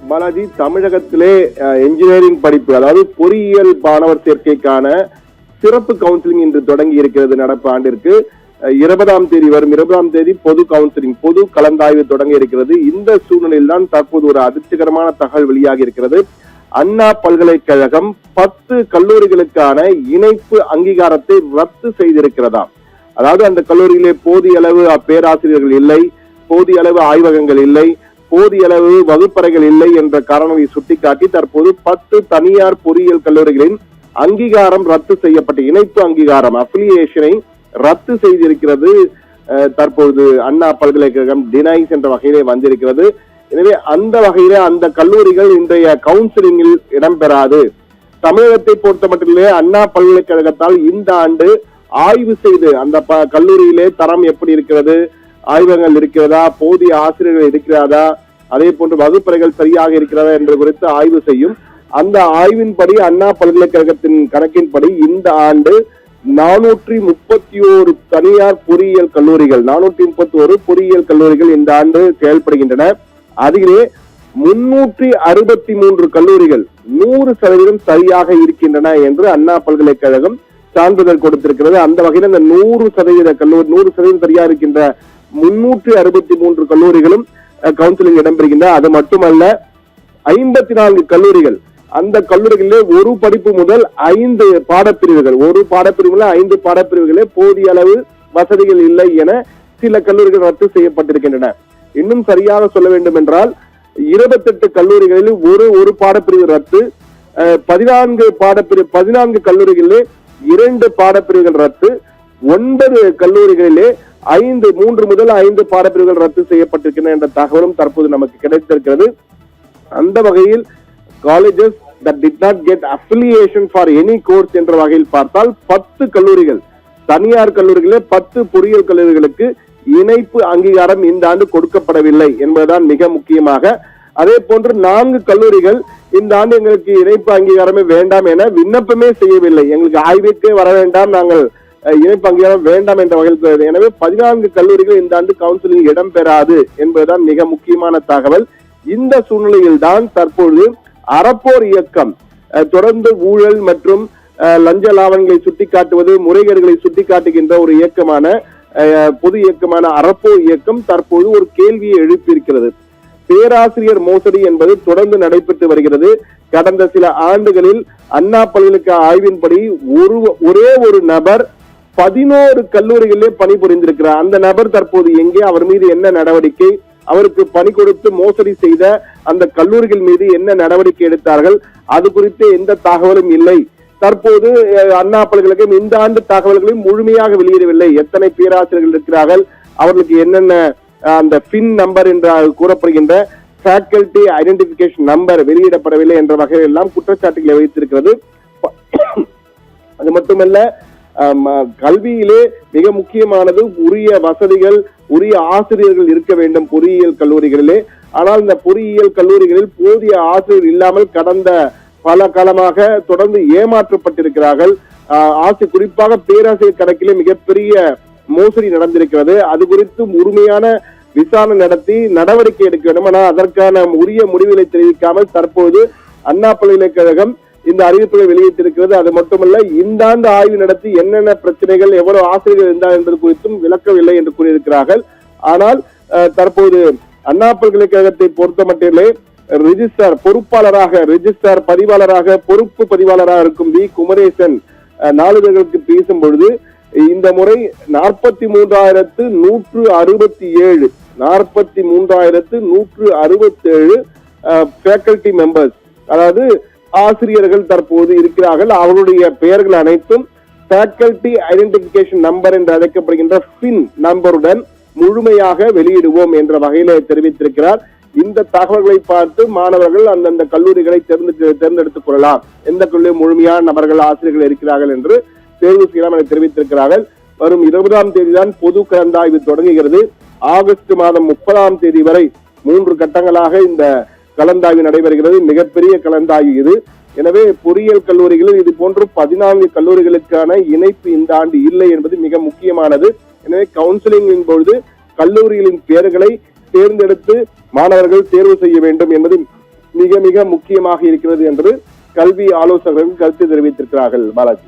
பாலாஜி, தமிழகத்திலே என்ஜினியரிங் படிப்பு, அதாவது பொறியியல் மாணவர் சேர்க்கைக்கான சிறப்பு கவுன்சிலிங் இன்று தொடங்கி இருக்கிறது. நடப்பு ஆண்டிற்கு 20ஆம் தேதி வரும் 20ஆம் தேதி பொது கவுன்சிலிங், பொது கலந்தாய்வு தொடங்க இருக்கிறது. இந்த சூழ்நிலையில் தான் தற்போது ஒரு அதிர்ச்சிகரமான தகவல் வெளியாகி இருக்கிறது. அண்ணா பல்கலைக்கழகம் 10 கல்லூரிகளுக்கான இணைப்பு அங்கீகாரத்தை ரத்து செய்திருக்கிறதாம். அதாவது அந்த கல்லூரியிலே போதிய அளவு பேராசிரியர்கள் இல்லை, போதிய அளவு ஆய்வகங்கள் இல்லை, போதிய அளவு வகுப்பறைகள் இல்லை என்ற காரணத்தை சுட்டிக்காட்டி தற்போது 10 தனியார் பொறியியல் கல்லூரிகளின் அங்கீகாரம் ரத்து செய்யப்பட்ட இணைப்பு அங்கீகாரம் அஃபிலியேஷனை ரத்து செய்திருக்கிறது. தற்போது அண்ணா பல்கலைக்கழகம் டினைஸ் என்ற வகையிலே வந்திருக்கிறது. எனவே அந்த வகையிலே அந்த கல்லூரிகள் இன்றைய கவுன்சிலிங்கில் இடம்பெறாது. தமிழகத்தை பொறுத்த மட்டிலே அண்ணா பல்கலைக்கழகத்தால் இந்த ஆண்டு ஆய்வு செய்து அந்த கல்லூரியிலே தரம் எப்படி இருக்கிறது, ஆய்வகங்கள் இருக்கிறதா, போதிய ஆசிரியர்கள் இருக்கிறதா, அதே போன்று வகுப்பறைகள் சரியாக இருக்கிறதா என்று குறித்து ஆய்வு செய்யும். அந்த ஆய்வின்படி அண்ணா பல்கலைக்கழகத்தின் கணக்கின்படி இந்த ஆண்டு 431 தனியார் பொறியியல் கல்லூரிகள், 431 பொறியியல் கல்லூரிகள் இந்த ஆண்டு செயல்படுகின்றன. அதிலே 363 கல்லூரிகள் 100% சரியாக இருக்கின்றன என்று அண்ணா பல்கலைக்கழகம் சான்றிதழ் கொடுத்திருக்கிறது. அந்த வகையில் இந்த 100% கல்லூரி 100% சரியா இருக்கின்ற 363 கல்லூரிகளும் கவுன்சிலிங் இடம்பெறுகின்றன. அது மட்டுமல்ல, 54 கல்லூரிகள், அந்த கல்லூரிகளிலே ஒரு படிப்பு முதல் 5 பாடப்பிரிவுகள், ஒரு பாடப்பிரிவுல 5 பாடப்பிரிவுகளே போதிய அளவு வசதிகள் இல்லை என சில கல்லூரிகள் ரத்து செய்யப்பட்டிருக்கின்றன. இன்னும் சரியாக சொல்ல வேண்டும் என்றால் 28 கல்லூரிகளில் ஒரு பாடப்பிரிவு ரத்து, 14 கல்லூரிகளிலே 2 பாடப்பிரிவுகள் ரத்து, 9 கல்லூரிகளிலே 3 முதல் 5 பாடப்பிரிவுகள் ரத்து செய்யப்பட்டிருக்கின்றன என்ற தகவலும் தற்போது நமக்கு கிடைத்திருக்கிறது. அந்த வகையில் colleges that did not get affiliation for any course என்ற வகையில் பார்த்தால் 10 கல்லூரிகள், தனியார் கல்லூரிகளே 10 பொறியியல் கல்லூரிகளுக்கு இணைப்பு அங்கீகாரம் இந்த ஆண்டு கொடுக்கப்படவில்லை என்பதுதான் மிக முக்கியமாக. அதே போன்று 4 கல்லூரிகள் இந்த ஆண்டு எங்களுக்கு இணைப்பு அங்கீகாரமே வேண்டாம் என விண்ணப்பமே செய்யவில்லை. எங்களுக்கு ஆய்வுக்கே வர வேண்டாம், நாங்கள் இணைப்பு அங்கீகாரம் வேண்டாம் என்ற வகையில். எனவே 14 கல்லூரிகள் இந்த ஆண்டு கவுன்சிலிங் இடம்பெறாது என்பதுதான் மிக முக்கியமான தகவல். இந்த சூழ்நிலையில் தான் தற்போது அறப்போர் இயக்கம் தொடர்ந்து ஊழல் மற்றும் லஞ்ச லாவணங்களை சுட்டிக்காட்டுவது, முறைகேடுகளை சுட்டிக்காட்டுகின்ற ஒரு இயக்கமான பொது இயக்கமான அறப்போர் இயக்கம் தற்போது ஒரு கேள்வியை எழுப்பியிருக்கிறது. பேராசிரியர் மோசடி என்பது தொடர்ந்து நடைபெற்று வருகிறது. கடந்த சில ஆண்டுகளில் அண்ணா பல்கலைக்கழக ஆய்வின்படி ஒரே ஒரு நபர் 11 கல்லூரிகளிலே பணிபுரிந்திருக்கிறார். அந்த நபர் தற்போது எங்கே, அவர் மீது என்ன நடவடிக்கை, அவருக்கு பணி கொடுத்து மோசடி செய்த அந்த கல்லூரிகள் மீது என்ன நடவடிக்கை எடுத்தார்கள், அது குறித்து எந்த தகவலும் இல்லை. தற்போது அண்ணா பல்கலைக்கழகம் இந்த ஆண்டு தகவல்களையும் முழுமையாக வெளியிடவில்லை. எத்தனை பேராசிரியர்கள் இருக்கிறார்கள், அவர்களுக்கு என்னென்ன அந்த பின் நம்பர் என்று கூறப்படுகின்ற ஃபேக்கல்டி ஐடென்டிபிகேஷன் நம்பர் வெளியிடப்படவில்லை என்ற வகையில் எல்லாம் குற்றச்சாட்டுகளை வைத்திருக்கிறது. அது மட்டுமல்ல, கல்வியிலே மிக முக்கியமானது உரிய வசதிகள், உரிய ஆசிரியர்கள் இருக்க வேண்டும் பொறியியல் கல்லூரிகளிலே. ஆனால் இந்த பொறியியல் கல்லூரிகளில் போதிய ஆசிரியர் இல்லாமல் கடந்த பல காலமாக தொடர்ந்து ஏமாற்றப்பட்டிருக்கிறார்கள். குறிப்பாக பேராசிரியர் கணக்கிலே மிகப்பெரிய மோசடி நடந்திருக்கிறது. அது குறித்து உரிமையான விசாரணை நடத்தி நடவடிக்கை எடுக்க வேண்டும். ஆனால் அதற்கான உரிய முடிவுகளை தெரிவிக்காமல் தற்போது அண்ணா பல்கலைக்கழகம் இந்த அறிவிப்புகளை வெளியிட்டிருக்கிறது. அது மட்டுமல்ல, இந்த ஆண்டு ஆய்வு நடத்தி என்னென்ன பிரச்சனைகள், எவ்வளவு ஆசிரியர்கள் இருந்தார் என்பது குறித்தும் விளக்கவில்லை என்று கூறியிருக்கிறார்கள். ஆனால் தற்போது அண்ணா பல்கலைக்கழகத்தை பொறுத்த மட்டிலே ரிஜிஸ்ட்ரார் பொறுப்பாளராக, ரிஜிஸ்ட்ரார் பதிவாளராக, பொறுப்பு பதிவாளராக இருக்கும் வி குமரேசன் நாளிதழ்களுக்கு பேசும் பொழுது இந்த முறை 43,167 ஃபேக்கல்டி மெம்பர்ஸ், அதாவது ஆசிரியர்கள் தற்போது இருக்கிறார்கள். அவருடைய பெயர்கள் அனைத்தும் ஃபேக்கல்டி ஐடென்டிபிகேஷன் நம்பர் என்று அழைக்கப்படுகின்ற பின் நம்பருடன் முழுமையாக வெளியிடுவோம் என்ற வகையில தெரிவித்திருக்கிறார். இந்த தகவல்களை பார்த்து மாணவர்கள் அந்தந்த கல்லூரிகளை தேர்ந்தெடுத்துக் கொள்ளலாம், எந்த கல்லூரி முழுமையான நபர்கள் ஆசிரியர்கள் இருக்கிறார்கள் என்று தேர்வு செய்யலாம் என தெரிவித்திருக்கிறார்கள். வரும் 20ஆம் தேதி தான் பொது கலந்தாய்வு தொடங்குகிறது. ஆகஸ்ட் மாதம் 30ஆம் தேதி வரை 3 கட்டங்களாக இந்த கலந்தாய்வு நடைபெறுகிறது. மிகப்பெரிய கலந்தாய்வு இது. எனவே பொறியியல் கல்லூரிகளில் இது போன்று 14 கல்லூரிகளுக்கான இணைப்பு இந்த ஆண்டு இல்லை என்பது மிக முக்கியமானது. எனவே கவுன்சிலிங்கின் பொழுது கல்லூரிகளின் பெயர்களை தேர்ந்தெடுத்து மாணவர்கள் தேர்வு செய்ய வேண்டும் என்பது மிக மிக முக்கியமாக இருக்கிறது என்று கல்வி ஆலோசகர்கள் கருத்து தெரிவித்திருக்கிறார்கள். பாலாஜி.